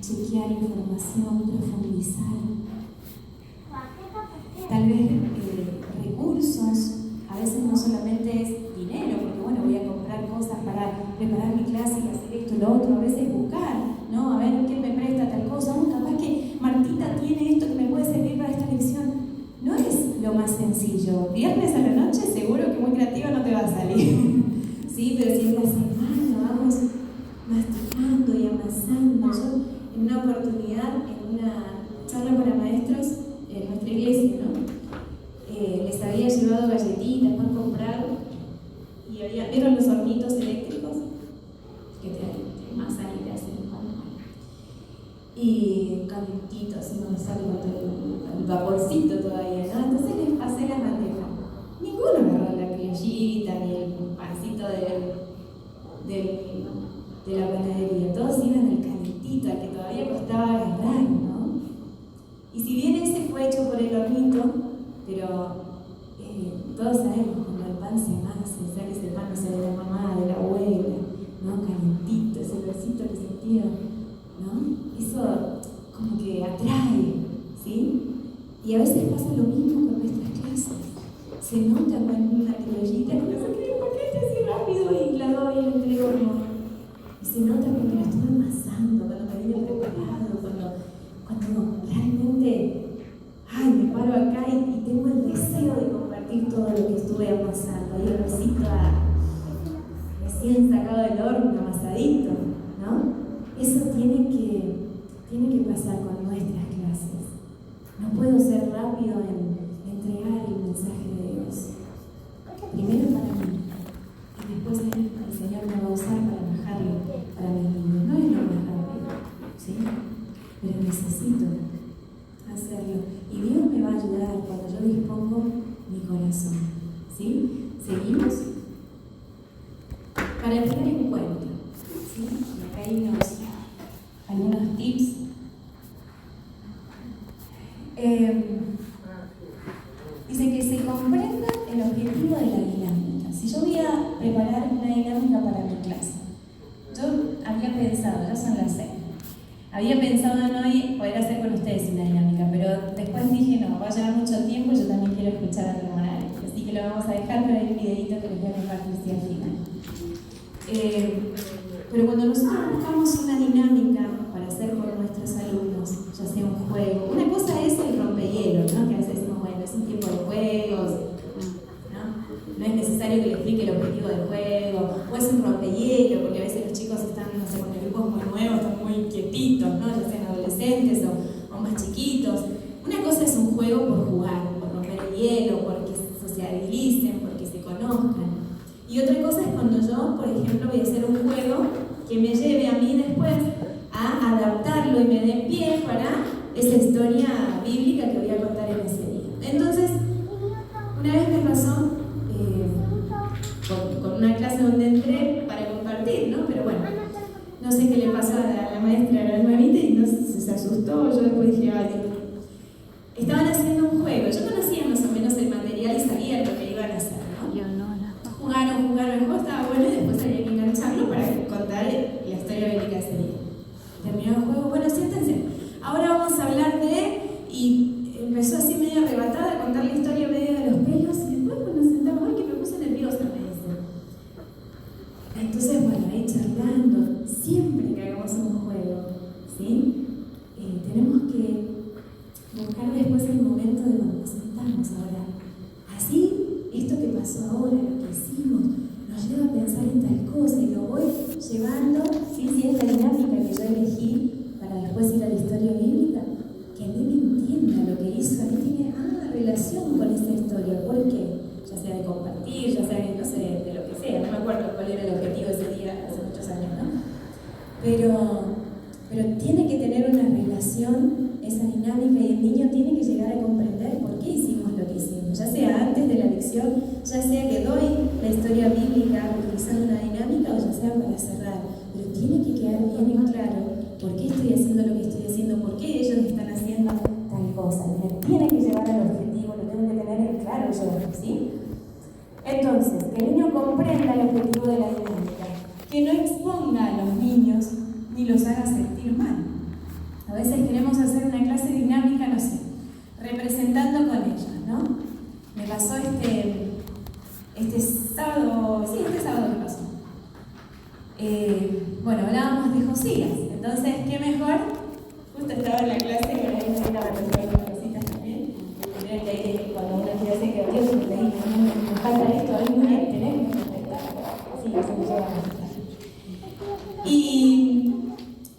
chequear información, profundizar. Tal vez recursos, a veces no solamente es dinero, porque bueno, voy a comprar cosas para preparar mi clase y hacer esto y lo otro, a veces buscar, ¿no? A ver quién me presta tal cosa, capaz que Martita tiene esto que me puede servir para esta lección. No es lo más sencillo. Viernes a la noche seguro que muy creativa no te va a salir, ¿sí? Pero si es la semana, vamos masticando y amasando. Yo en una oportunidad, en una charla para maestros en nuestra iglesia, ¿no? Les había llevado galletitas, pan comprado, y ¿vieron los hornitos eléctricos? Que te amasan y te hacen el pan. Y calentitos, así no me sale el vaporcito todavía, ¿no? Entonces les pasé la bandeja. Ninguno agarró la criollita ni el pancito de la panadería. Todos iban al calentito, al que todavía costaba agarrar, ¿no? Y si bien ese fue hecho por el hornito, pero todos sabemos cuando el pan se amasa, sea que ese pan no sea de la mamá, de la abuela, ¿no? Calentito, ese olorcito que sentía, ¿no? Eso como que atrae, ¿sí? Y a veces pasa lo mismo con nuestras clases. Se nota cuando una criollita no se cree un paquete así rápido y la doy y la entrego, ¿no? Y se nota cuando la estuve amasando, cuando me viene preparado, cuando realmente me paro acá y tengo el deseo de compartir todo lo que estuve amasando. Ahí el rosito recién sacado del horno, amasadito, ¿no? Eso tiene que pasar con nuestras clases. No puedo ser rápido en entregar el mensaje de Dios. Primero para mí, y después el Señor me va a usar para bajarlo para mis niños. No es lo más rápido, ¿sí? Pero necesito hacerlo. Y Dios me va a ayudar cuando yo dispongo mi corazón, ¿sí? ¿Seguimos? Para tener en cuenta, ¿sí? Acá hay algunos tips. Dice que se comprenda el objetivo de la dinámica. Si yo voy a preparar una dinámica para mi clase, yo había pensado, ya son las 6, había pensado en hoy poder hacer con ustedes una dinámica, pero después dije, no, va a llevar mucho tiempo y yo también quiero escuchar a los morales. Así que lo vamos a dejar, pero hay un videito que les voy a compartir al final. Pero cuando nosotros buscamos una dinámica para hacer con nuestros alumnos, ya sea un juego, una cosa es el rompehielos, ¿no? Que a veces decimos, bueno, es un tiempo de juegos, ¿no? No es necesario que le explique el objetivo del juego, o es un rompehielos, porque a veces los chicos están, no sé, con grupos muy nuevos, están muy quietitos, ¿no? Ya sean adolescentes o más chiquitos. Una cosa es un juego por jugar, por romper el hielo, porque se sociabilicen, porque se conozcan. Y otra cosa es cuando yo, por ejemplo, voy a hacer un juego que me lleve a mí después a adaptarlo y me dé pie para esa historia bíblica que voy a contar en ese día. Entonces, una vez me pasó con una clase donde entré para compartir, ¿no? Pero bueno, no sé qué le pasó a la maestra, a la nuevita, y no se asustó. Yo después dije, ay, estaban haciendo un juego. Yo conocía más o menos el material y sabía lo que iban a hacer, ¿no? Jugaron, el juego estaba bueno y después había que engancharlo para contar la historia bíblica ese día. Terminó el juego, bueno, siéntense. Ahora vamos a hablar y empezó así medio arrebatada a contar la historia medio de los pelos, y después cuando nos sentamos, ay, que me puse nerviosa, me dice. Entonces, bueno, ahí charlando, siempre que hagamos un juego, ¿sí? Tenemos que buscar después el momento de cuando nos sentamos ahora. Así, esto que pasó ahora, lo que hicimos, nos lleva a pensar hacen tal cosa y lo voy llevando, ¿sí? Si es la dinámica que yo elegí para después ir a la historia bíblica, que el niño entienda lo que hizo, ahí tiene relación con esa historia. ¿Por qué? Ya sea de compartir, ya sea de, no sé, de lo que sea, no me acuerdo cuál era el objetivo de ese día, hace muchos años, ¿no? Pero tiene que tener una relación, esa dinámica, y el niño tiene que llegar a comprender por qué hicimos lo que hicimos, ya sea antes de la lección, ya sea que doy la historia bíblica utilizando una dinámica o ya sea para cerrar, pero tiene que quedar bien en claro por qué estoy haciendo lo que estoy haciendo, por qué ellos están haciendo tal cosa. Me tiene que llevar al objetivo, lo tengo que tener en claro yo, ¿sí? Entonces, que el niño comprenda el objetivo de la dinámica, que no exponga a los niños ni los haga sentir mal. A veces queremos hacer una clase dinámica, no sé, representando con ellos, ¿no? Me pasó este sábado me pasó. Bueno, hablábamos de Josías, entonces, ¿qué mejor? Justo estaba en la clase que ahí me estaba haciendo unas cositas también. Miren que ahí cuando uno quiere hacer creativo, me falta esto, hay una que tenemos que intentar. Así que se me lleva a gustar. Y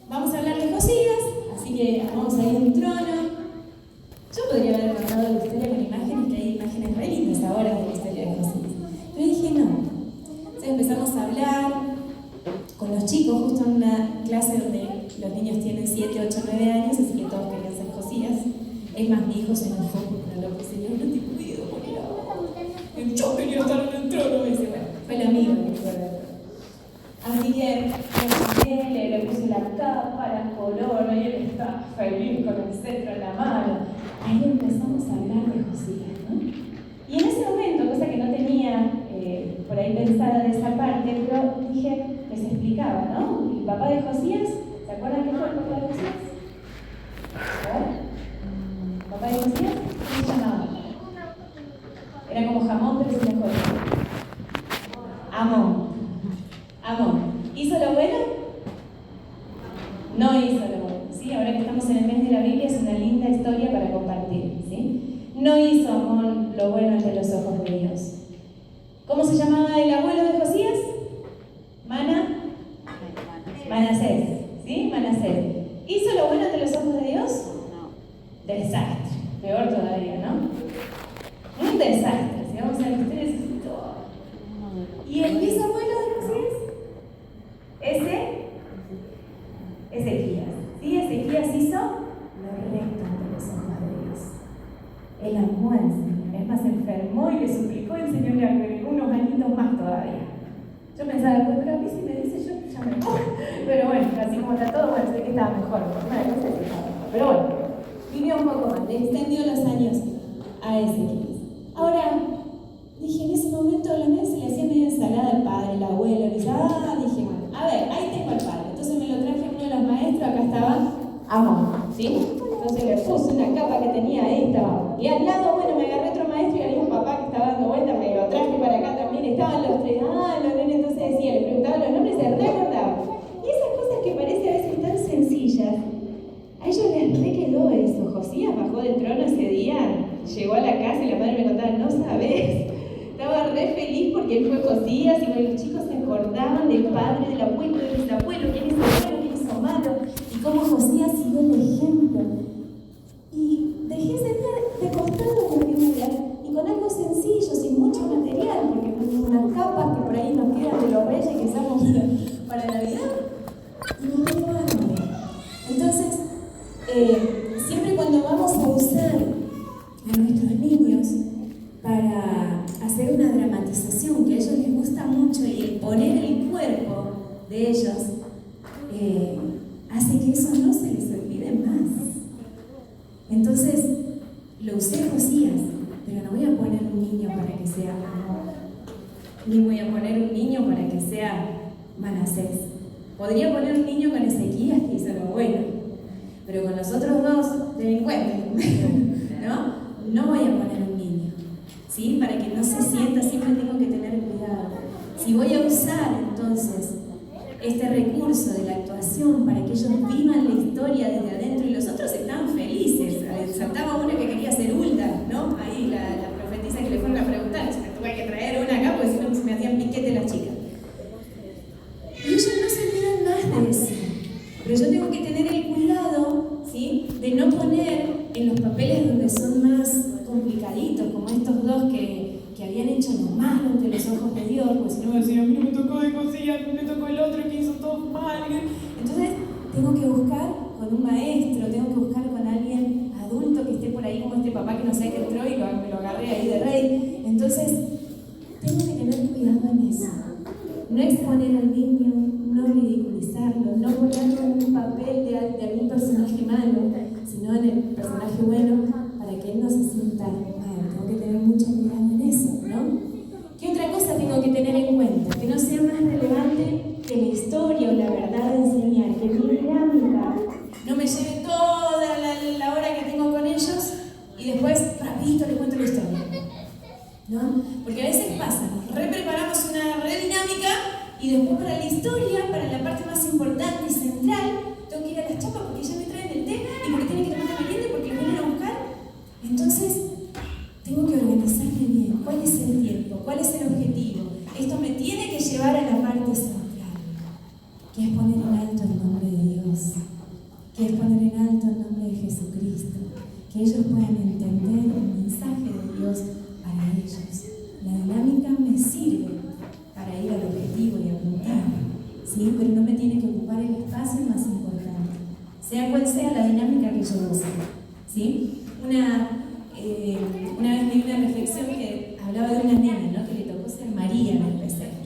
vamos a hablar de Josías, así que vamos a ir a un trono. Yo podría haber contado la historia con imágenes, que hay imágenes re lindas ahora de la historia de Josías. Pero dije no. Entonces empezamos a hablar con los chicos, justo en una clase donde los niños tienen 7, 8, 9 años, así que todos querían ser Josías. Es más, mi hijo se enojó porque no lo puse, yo no te puedo poner ahora. Yo quería estar en el trono, me dice, bueno, fue el amigo que fue el trono. Así que le puse la capa, la corona, y él está feliz con el cetro en la mano. Ahí empezamos a hablar de Josías, ¿no? Y en ese momento, cosa que no tenía por ahí pensada de esa parte, pero dije, les explicaba, ¿no? El papá de Josías, ¿se acuerdan qué fue el papá de Josías? ¿Papá de Josías? ¿Cómo se llamaba? Era como jamón, pero sin mejor. Amón. ¿Hizo lo bueno? No hizo lo bueno, ¿sí? Ahora que estamos en el mes de la Biblia es una linda historia para compartir, ¿sí? No hizo Amón lo bueno ante los ojos de Dios. ¿Cómo se llamaba el abuelo de Josías? Manasés, ¿sí? Manasés. ¿Hizo lo bueno ante los ojos de Dios? No. Desastre. Peor todavía, ¿no? Un desastre. Si vamos a la historia, es todo. ¿Y el bisabuelo de Josías? Ezequías. ¿Sí? Ezequías hizo lo recto ante los ojos de Dios. Él amó al Señor. Es más, se enfermó y le suplicó, el Señor le agregó unos añitos más todavía. Yo pensaba, pero a mí si me dice yo, ya me voy. Pero bueno, así como está todo, bueno, sé que estaba mejor. No sé si estaba mejor. Pero bueno, vivió un poco más, le extendió los años a Ezequías. Ahora, dije, en ese momento a la vez se le hacía medio ensalada al padre, el abuelo. Dije, dije, bueno, a ver, ahí tengo al padre. Entonces me lo traje a uno de los maestros, acá estaba Amón, ¿sí? Entonces le puse una capa que tenía ahí, estaba. Y al lado, bueno, me agarré otro maestro y había un papá que estaba dando vueltas, me lo traje para acá también. Estaban los tres, los nenes, entonces decía, le preguntaba los nombres y se recordaba. Y esas cosas que parecen a veces tan sencillas, a ellos les quedó eso. Josías bajó del trono ese día, llegó a la casa y la madre me contaba, no sabés. Estaba re feliz porque él fue Josías y los chicos se acordaban del padre, del abuelo, del bisabuelo, quién hizo bueno, quién hizo malo, y cómo Josías siguió el ejemplo. Y dejé ese día de costado con mi vida y con algo sencillo, sin mucho material, porque unas capas que por ahí nos quedan de los reyes que usamos para Navidad, y nos dio hambre. Entonces, siempre cuando vamos a usar a nuestros niños para hacer una dramatización que a ellos les gusta mucho y el poner el cuerpo de ellos hace que eso no se les olvide más. Entonces, lo usé Josías, pero no voy a poner un niño para que sea Amón, ni voy a poner un niño para que sea Manasés. Podría poner un niño con Ezequías que hizo lo bueno, pero con los otros dos delincuentes, no voy a poner un niño, ¿sí? Para que no se sienta, siempre tengo que tener cuidado. Si voy a usar entonces este recurso de la actuación para que ellos vivan la historia desde adentro, y los otros estaban felices. Saltaba una que quería ser Hulda, ¿no? Ahí la profetisa que le fueron a preguntar, me tuve que traer una acá porque si no se me hacían piquete las chicas. Y ellos no se olvidan más de eso. Pero yo tengo que tener el cuidado, ¿sí?, de no poner en los papeles donde son más complicaditos, como estos dos que habían hecho lo malo ante los ojos de Dios, pues si no me decían, a mí no me tocó de cosilla, a mí me tocó el otro que hizo todo mal. Entonces, tengo que buscar con un maestro, tengo que buscar con alguien adulto que esté por ahí, como este papá que no sé qué entró y me lo agarré ahí de rey. Entonces, tengo que tener cuidado en eso. No exponer al niño, no ridiculizarlo, no ponerlo en un papel de algún personaje malo, sino en el personaje bueno, para que él no se sienta mal. Tengo que tener mucho cuidado en eso, ¿no? ¿Qué otra cosa tengo que tener en cuenta? Que no sea más relevante que la historia o la verdad de enseñar, que mi dinámica no me lleve toda la hora que tengo con ellos y después rapidito le cuento la historia, ¿no? Porque a veces pasa, preparamos una dinámica y después para la historia, para la parte más importante y central, tengo que ir a las chapas porque ya me traen el té y porque tienen que tomar la merienda y porque lo vienen a buscar. Entonces, tengo que organizarme bien. ¿Cuál es el tiempo? ¿Cuál es el objetivo? Esto me tiene que llevar a la parte central, que es poner en alto el nombre de Dios, que es poner en alto el nombre de Jesucristo, que ellos puedan entender el mensaje de Dios para ellos. La dinámica me sirve para ir al objetivo y apuntar, ¿sí? Pero no me tiene que ocupar el espacio más importante, sea cual sea la dinámica que yo use, ¿sí? Una vez vi una reflexión que hablaba de una nena, ¿no?, que le tocó ser María en el pesebre.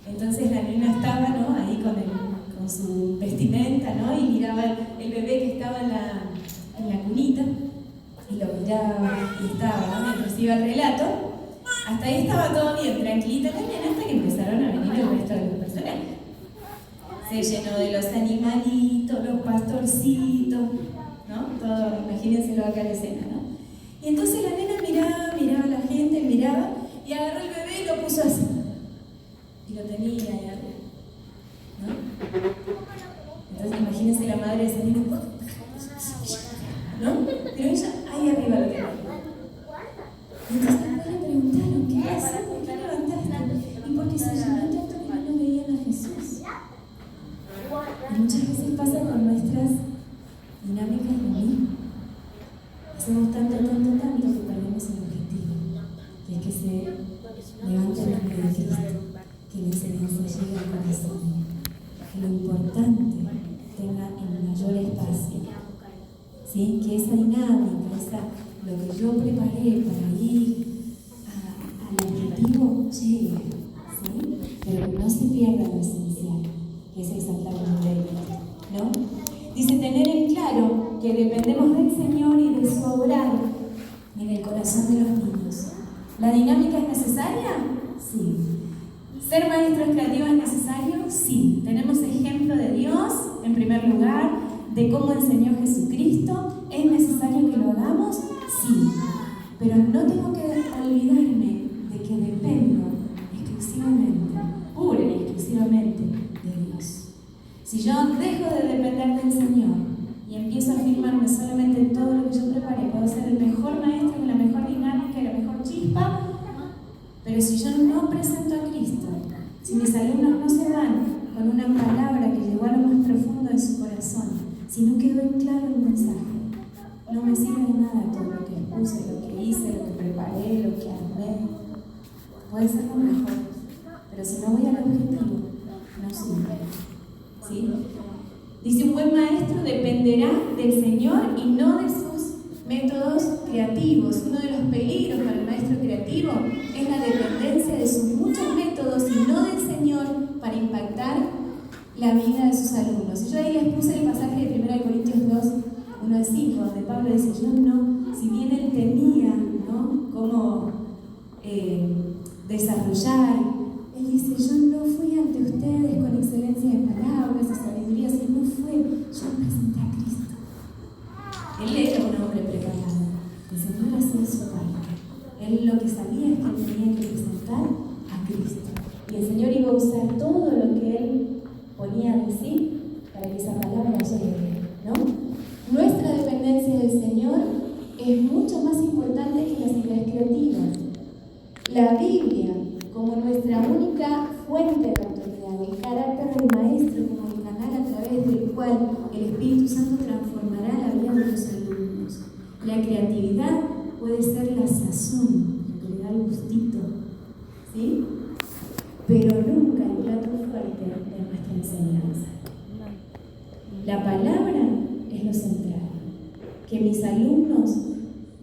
Entonces la nena estaba, ¿no?, ahí con su vestimenta, ¿no?, y miraba el bebé que estaba en la cunita y lo miraba y estaba, ¿no?, mientras iba el relato. Hasta ahí estaba todo bien, tranquilita la nena, hasta que empezaron a venir el resto de los personajes. Se llenó de los animalitos, los pastorcitos, ¿no? Todo, imagínenselo acá la escena, ¿no? Y entonces la nena miraba a la gente, miraba y agarró el bebé y lo puso así. Y lo tenía ahí arriba, ¿no? Entonces imagínense la madre de ese niño, ¿no? Pero ella ahí arriba lo tenía. Y entonces después le preguntaron, ¿qué pasó? ¿Por qué levantaste? Y porque se llenó tanto que no veían a Jesús. Y muchas veces pasa con nuestras dinámicas lo mismo. Hacemos tanto que perdemos el objetivo, que es que se levante el nombre de Cristo, que la enseñanza llegue al corazón, que lo importante tenga el mayor espacio, ¿sí? Que esa dinámica, lo que yo preparé para ir al objetivo llegue, ¿sí? Pero que no se pierda lo esencial, que es exaltar el nombre de Cristo, ¿no? Dice tener en claro que dependemos del Señor y de su obrar en el corazón de los niños. ¿La dinámica es necesaria? Sí. ¿Ser maestros creativos es necesario? Sí. ¿Tenemos ejemplo de Dios, en primer lugar, de cómo enseñó Jesucristo? ¿Es necesario que lo hagamos? Sí. Pero no tengo que olvidarme de que dependo exclusivamente, pura y exclusivamente, de Dios. Si yo dejo de depender del Señor y empiezo a afirmarme solamente en todo lo que yo preparé, puedo ser el mejor maestro con la mejor dinámica y la mejor chispa, pero si yo no presento a Cristo, si mis alumnos no se van con una palabra que llegó a lo más profundo de su corazón, si no quedó en claro el mensaje, no me sirve de nada todo lo que expuse, lo que hice, lo que preparé, lo que armé. Puede ser lo mejor, pero si no voy al objetivo, no sirve. ¿Sí? Dice, un buen maestro dependerá del Señor y no de sus métodos creativos. Uno de los peligros para el maestro creativo es la dependencia de sus muchos métodos y no del Señor para impactar la vida de sus alumnos. Y yo ahí les puse el pasaje de 1 Corintios 2, 1 al 5, donde Pablo dice, yo no, si bien él tenía, ¿no?, cómo desarrollar, él dice, yo no fui ante ustedes con excelencia de palabras y sabiduría, sino yo presenté a Cristo. Él era un hombre preparado, el Señor hacía su parte. Él lo que sabía es que él tenía que presentar a Cristo. Y el Señor iba a usar todo lo que él ponía de sí para que esa palabra llegue, ¿no? Nuestra dependencia del Señor es mucho más importante que las ideas creativas. La Biblia, como nuestra única fuente de autoridad, del Maestro como el canal a través del cual el Espíritu Santo transformará la vida de los alumnos. La creatividad puede ser la sazón, que le da el gustito, ¿sí? Pero nunca el plato fuerte de nuestra enseñanza. La palabra es lo central. Que mis alumnos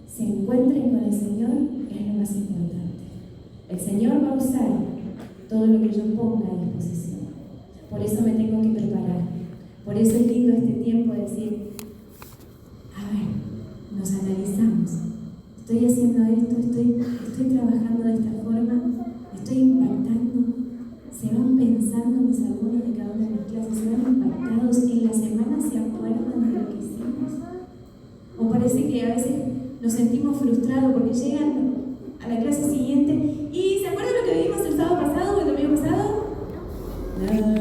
se encuentren con el Señor es lo más importante. El Señor va a usar todo lo que yo ponga a disposición. Por eso me tengo que preparar. Por eso es lindo este tiempo de decir, a ver, nos analizamos. Estoy haciendo esto, estoy trabajando de esta forma, estoy impactando. Se van pensando mis alumnos de cada una de mis clases, se van impactados, en la semana se acuerdan de lo que hicimos. O parece que a veces nos sentimos frustrados porque llegan a la clase siguiente y ¿se acuerdan lo que vimos el sábado pasado o el domingo pasado? No.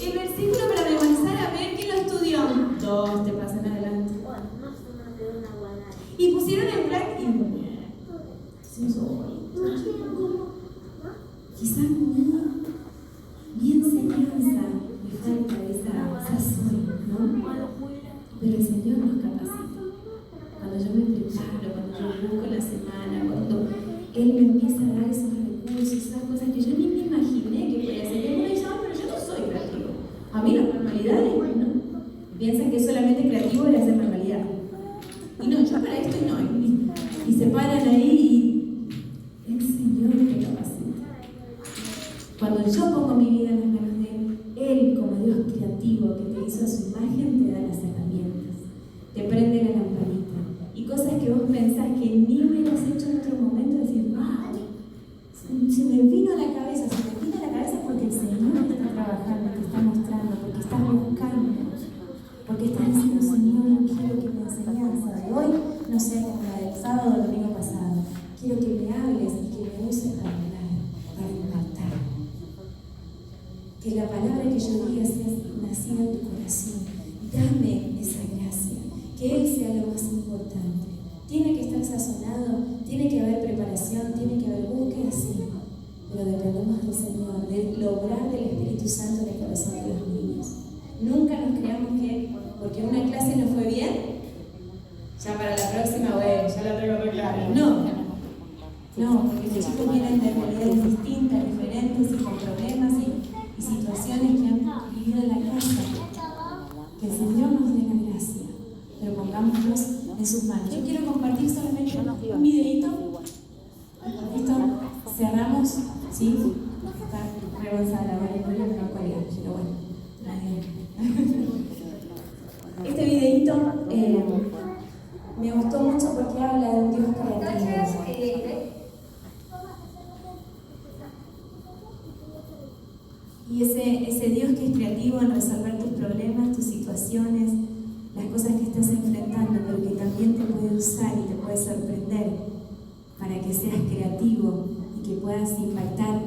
El versículo para memorizar, a ver quién lo estudió. Dos te pasan adelante. Y pusieron en práctica. Quizás mi enseñanza me falta esa sazón, ¿no? Pero el Señor nos capacita. Cuando yo me preparo, cuando yo busco la semana, cuando Él me empieza a dar esos recursos, esas cosas que yo ni me imaginé que podía hacer. Y uno dice, pero yo no soy creativo. A mí las manualidades, no. Piensan que es solamente creativo era hacer manualidades. Y no, yo para esto no. Y se paran ahí y el Señor te capacita. Cuando yo pongo mi vida en las manos de Él, como Dios creativo que te hizo a su imagen, te da las herramientas, te prende la lamparita. Y cosas que vos pensás que ni hubieras hecho en otro momento, decís, ¡wow! Se me vino a la cabeza, porque el Señor está trabajando, te está mostrando, porque estás buscando, porque estás diciendo, Señor, yo quiero que mi enseñanza de hoy no sea como la del sábado o el domingo pasado. Quiero que me hables y que me uses para hablar, para impactar. Que la palabra que yo diga sea nacida en tu corazón. Dame esa gracia. Que Él sea lo más importante. Tiene que estar sazonado, tiene que haber preparación, tiene que haber búsqueda, sí. Pero dependemos del Señor, del obrar del Espíritu Santo en el corazón de los niños. Nunca nos creamos que porque una clase no fue bien, ya para la próxima, bueno, ya la tengo re clara. No, porque los chicos vienen de realidades distintas, diferentes y con problemas y situaciones que han vivido en la casa. Que el Señor nos dé la gracia, pero pongámoslos en sus manos. Yo quiero compartir solamente un videito. Esto cerramos, ¿sí? Está re avanzada la María Gloria, me va a colgar, pero bueno, nadie. Este videito me gustó mucho porque habla de un Dios creativo. Y ese Dios que es creativo en resolver tus problemas, tus situaciones, las cosas que estás enfrentando, pero que también te puede usar y te puede sorprender para que seas creativo y que puedas impactar